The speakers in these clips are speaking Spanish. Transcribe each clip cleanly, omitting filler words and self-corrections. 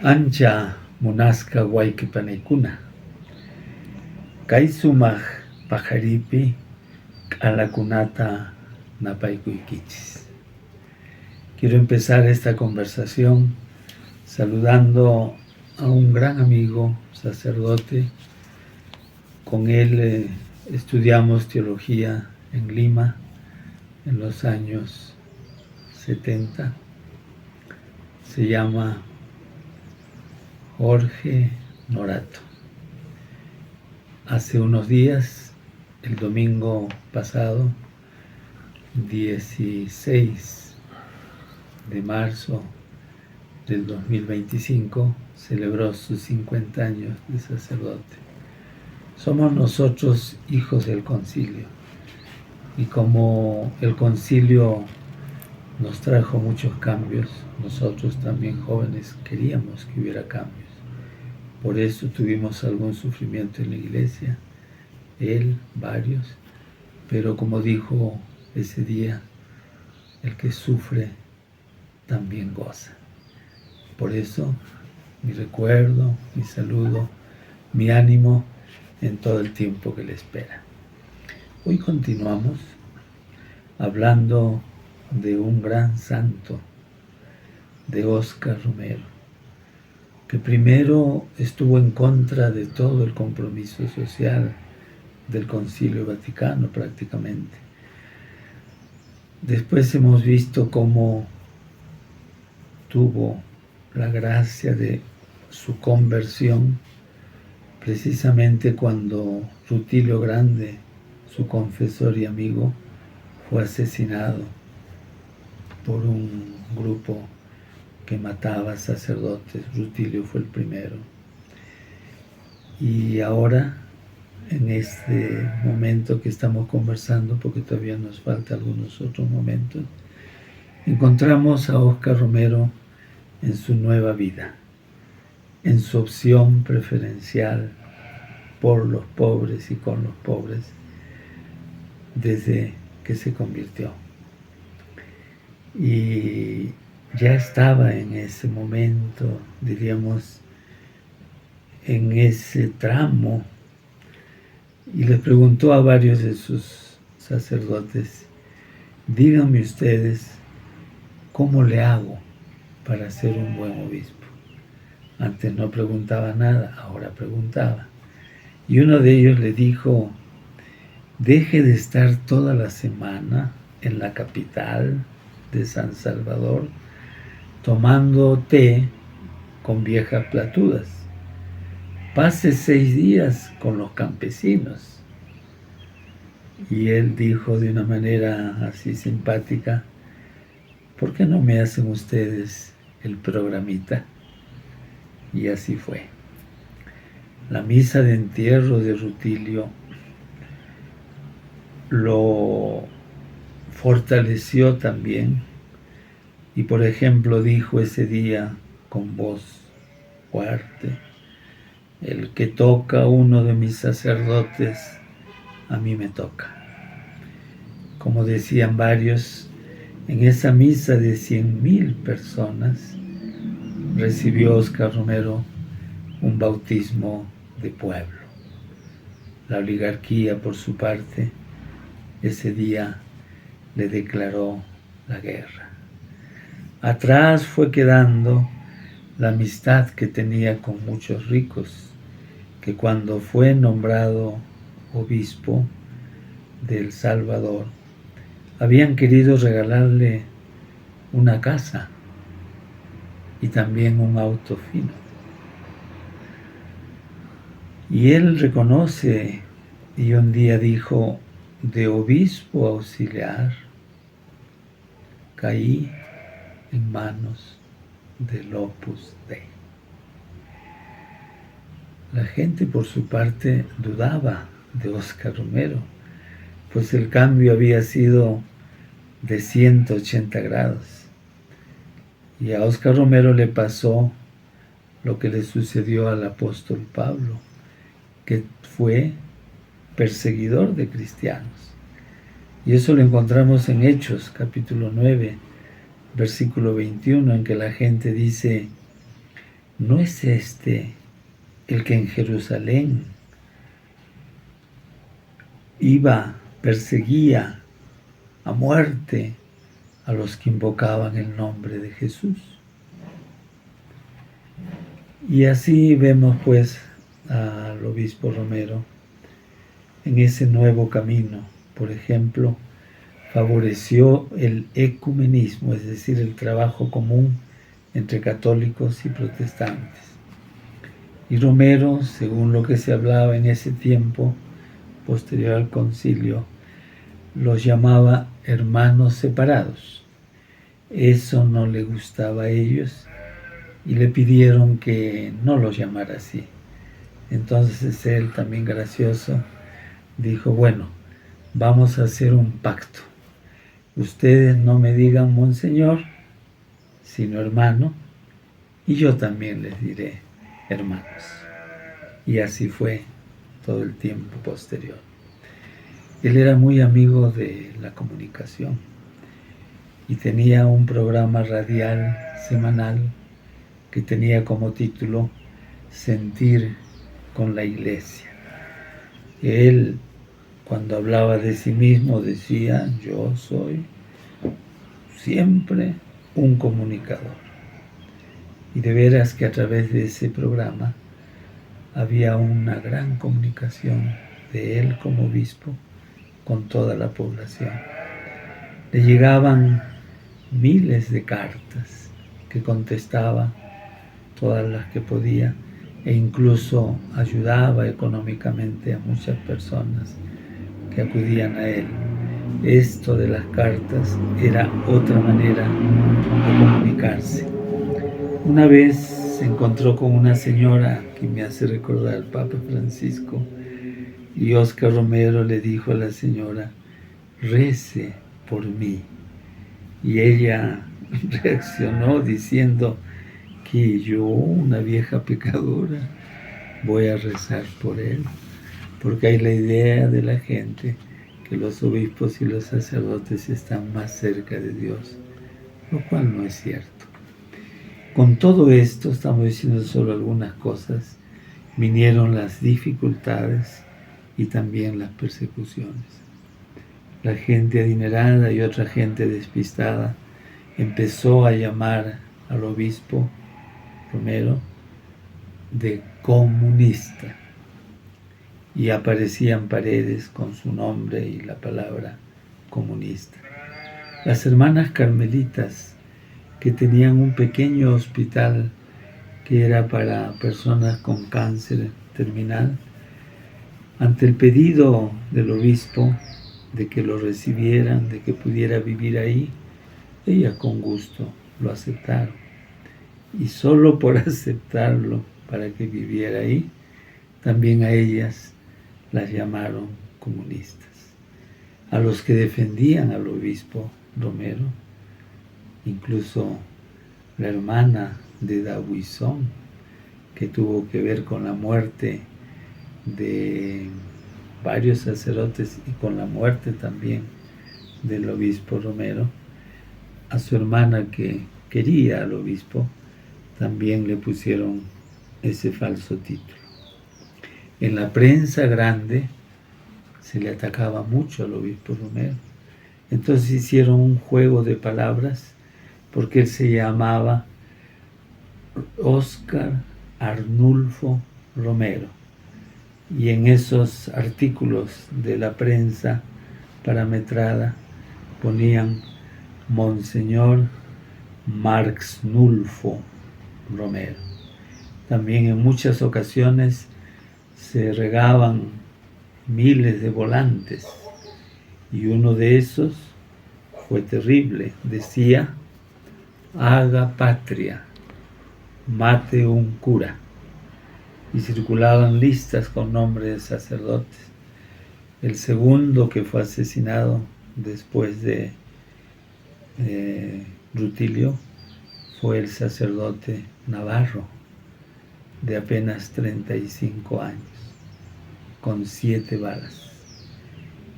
Ancha munasca guayquipanikuna, kaisumaj pajaripi k'alakunata napaykuykichisq. Quiero empezar esta conversación saludando a un gran amigo, sacerdote. Con él estudiamos teología en Lima en los años 70. Se llama Jorge Norato. Hace unos días, el domingo pasado, 16 de marzo del 2025, celebró sus 50 años de sacerdote. Somos nosotros hijos del concilio, y como el concilio nos trajo muchos cambios, nosotros también jóvenes queríamos que hubiera cambios. Por eso tuvimos algún sufrimiento en la iglesia, él, varios, pero como dijo ese día, el que sufre también goza. Por eso mi recuerdo, mi saludo, mi ánimo en todo el tiempo que le espera. Hoy continuamos hablando de un gran santo, de Óscar Romero, que primero estuvo en contra de todo el compromiso social del Concilio Vaticano prácticamente. Después hemos visto cómo tuvo la gracia de su conversión precisamente cuando Rutilio Grande, su confesor y amigo, fue asesinado por un grupo que mataba sacerdotes. Rutilio fue el primero. Y ahora, en este momento que estamos conversando, porque todavía nos falta algunos otros momentos, encontramos a Óscar Romero en su nueva vida, en su opción preferencial por los pobres y con los pobres, desde que se convirtió. Y ya estaba en ese momento, diríamos, en ese tramo, y les preguntó a varios de sus sacerdotes: díganme ustedes cómo le hago para ser un buen obispo. Antes no preguntaba nada, ahora preguntaba. Y uno de ellos le dijo: deje de estar toda la semana en la capital de San Salvador tomando té con viejas platudas. Pase 6 días con los campesinos. Y él dijo de una manera así simpática: ¿por qué no me hacen ustedes el programita? Y así fue. La misa de entierro de Rutilio lo fortaleció también, y por ejemplo dijo ese día con voz fuerte: el que toca a uno de mis sacerdotes, a mí me toca. Como decían varios, en esa misa de 100,000 personas recibió Óscar Romero un bautismo de pueblo. La oligarquía, por su parte, ese día le declaró la guerra. Atrás fue quedando la amistad que tenía con muchos ricos, que cuando fue nombrado obispo de El Salvador, habían querido regalarle una casa y también un auto fino. Y él reconoce, y un día dijo: de obispo auxiliar caí en manos del Opus Dei. La gente, por su parte, dudaba de Óscar Romero, pues el cambio había sido de 180 grados. Y a Óscar Romero le pasó lo que le sucedió al apóstol Pablo, que fue perseguidor de cristianos. Y eso lo encontramos en Hechos, capítulo 9, versículo 21, en que la gente dice: ¿no es este el que en Jerusalén perseguía a muerte a los que invocaban el nombre de Jesús? Y así vemos pues al obispo Romero en ese nuevo camino. Por ejemplo, favoreció el ecumenismo, es decir, el trabajo común entre católicos y protestantes. Y Romero, según lo que se hablaba en ese tiempo, posterior al concilio, los llamaba hermanos separados. Eso no le gustaba a ellos y le pidieron que no los llamara así. Entonces él, también gracioso, dijo, bueno, vamos a hacer un pacto. Ustedes no me digan monseñor, sino hermano, y yo también les diré hermanos. Y así fue todo el tiempo posterior. Él era muy amigo de la comunicación y tenía un programa radial semanal que tenía como título Sentir con la Iglesia. Él, cuando hablaba de sí mismo, decía, yo soy siempre un comunicador. Y de veras que a través de ese programa había una gran comunicación de él como obispo con toda la población. Le llegaban miles de cartas que contestaba, todas las que podía, e incluso ayudaba económicamente a muchas personas que acudían a él. Esto de las cartas era otra manera de comunicarse. Una vez se encontró con una señora que me hace recordar al Papa Francisco, y Óscar Romero le dijo a la señora, rece por mí. Y ella reaccionó diciendo que yo, una vieja pecadora, voy a rezar por él, porque hay la idea de la gente que los obispos y los sacerdotes están más cerca de Dios, lo cual no es cierto. Con todo esto, estamos diciendo solo algunas cosas, vinieron las dificultades y también las persecuciones. La gente adinerada y otra gente despistada empezó a llamar al obispo Romero de comunista y aparecían paredes con su nombre y la palabra comunista. Las hermanas carmelitas, que tenían un pequeño hospital que era para personas con cáncer terminal, ante el pedido del obispo de que lo recibieran, de que pudiera vivir ahí, ellas con gusto lo aceptaron. Y solo por aceptarlo para que viviera ahí, también a ellas las llamaron comunistas. A los que defendían al obispo Romero, incluso la hermana de Dabuizón, que tuvo que ver con la muerte de varios sacerdotes y con la muerte también del obispo Romero, a su hermana que quería al obispo, también le pusieron ese falso título. En la prensa grande se le atacaba mucho al obispo Romero. Entonces hicieron un juego de palabras porque él se llamaba Óscar Arnulfo Romero. Y en esos artículos de la prensa parametrada ponían Monseñor Marxnulfo Romero. También en muchas ocasiones se regaban miles de volantes y uno de esos fue terrible. Decía, haga patria, mate un cura. Y circulaban listas con nombres de sacerdotes. El segundo que fue asesinado después de Rutilio fue el sacerdote Navarro, de apenas 35 años, con 7 balas.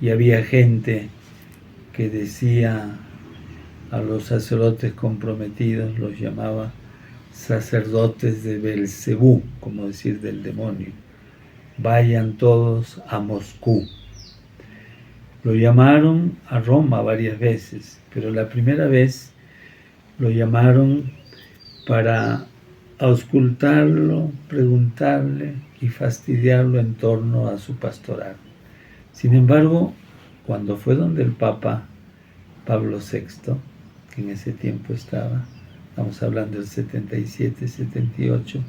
Y había gente que decía a los sacerdotes comprometidos, los llamaba sacerdotes de Belcebú, como decir del demonio, vayan todos a Moscú. Lo llamaron a Roma varias veces, pero la primera vez lo llamaron para auscultarlo, preguntarle y fastidiarlo en torno a su pastoral. Sin embargo, cuando fue donde el Papa Pablo VI, que en ese tiempo estamos hablando del 77, 78,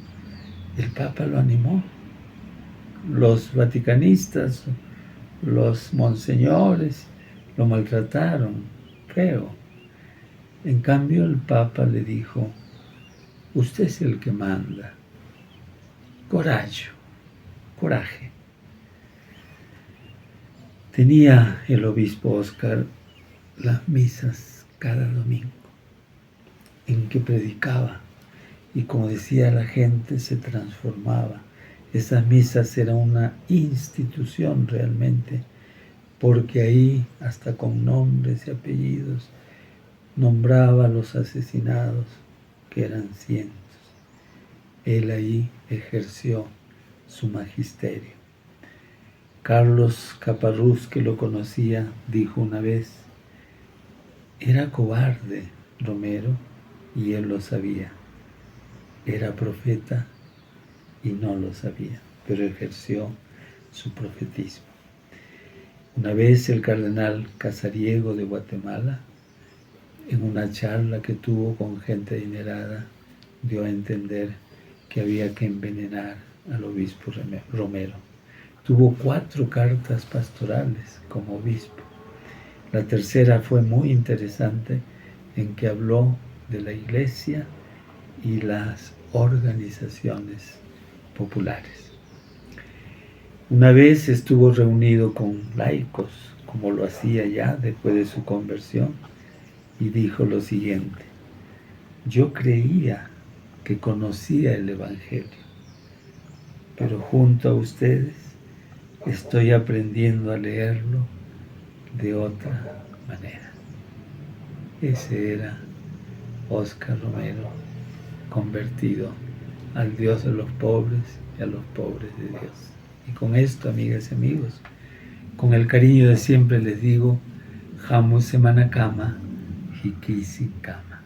el Papa lo animó. Los vaticanistas, los monseñores, lo maltrataron feo. En cambio, el Papa le dijo: usted es el que manda. Coraje. Tenía el obispo Óscar las misas cada domingo, en que predicaba, y como decía la gente, se transformaba. Esas misas eran una institución realmente, porque ahí, hasta con nombres y apellidos, nombraba a los asesinados, que eran cientos. Él ahí ejerció su magisterio. Carlos Caparrús, que lo conocía, dijo una vez: era cobarde Romero, y él lo sabía. Era profeta y no lo sabía, pero ejerció su profetismo. Una vez el cardenal Casariego de Guatemala, en una charla que tuvo con gente adinerada, dio a entender que había que envenenar al obispo Romero. Tuvo 4 cartas pastorales como obispo. La tercera fue muy interesante, en que habló de la iglesia y las organizaciones populares. Una vez estuvo reunido con laicos, como lo hacía ya después de su conversión, y dijo lo siguiente: yo creía que conocía el Evangelio, pero junto a ustedes estoy aprendiendo a leerlo de otra manera. Ese era Óscar Romero, convertido al Dios de los pobres y a los pobres de Dios. Y con esto, amigas y amigos, con el cariño de siempre les digo: Hamu Semana Kama, Hikisi Kama.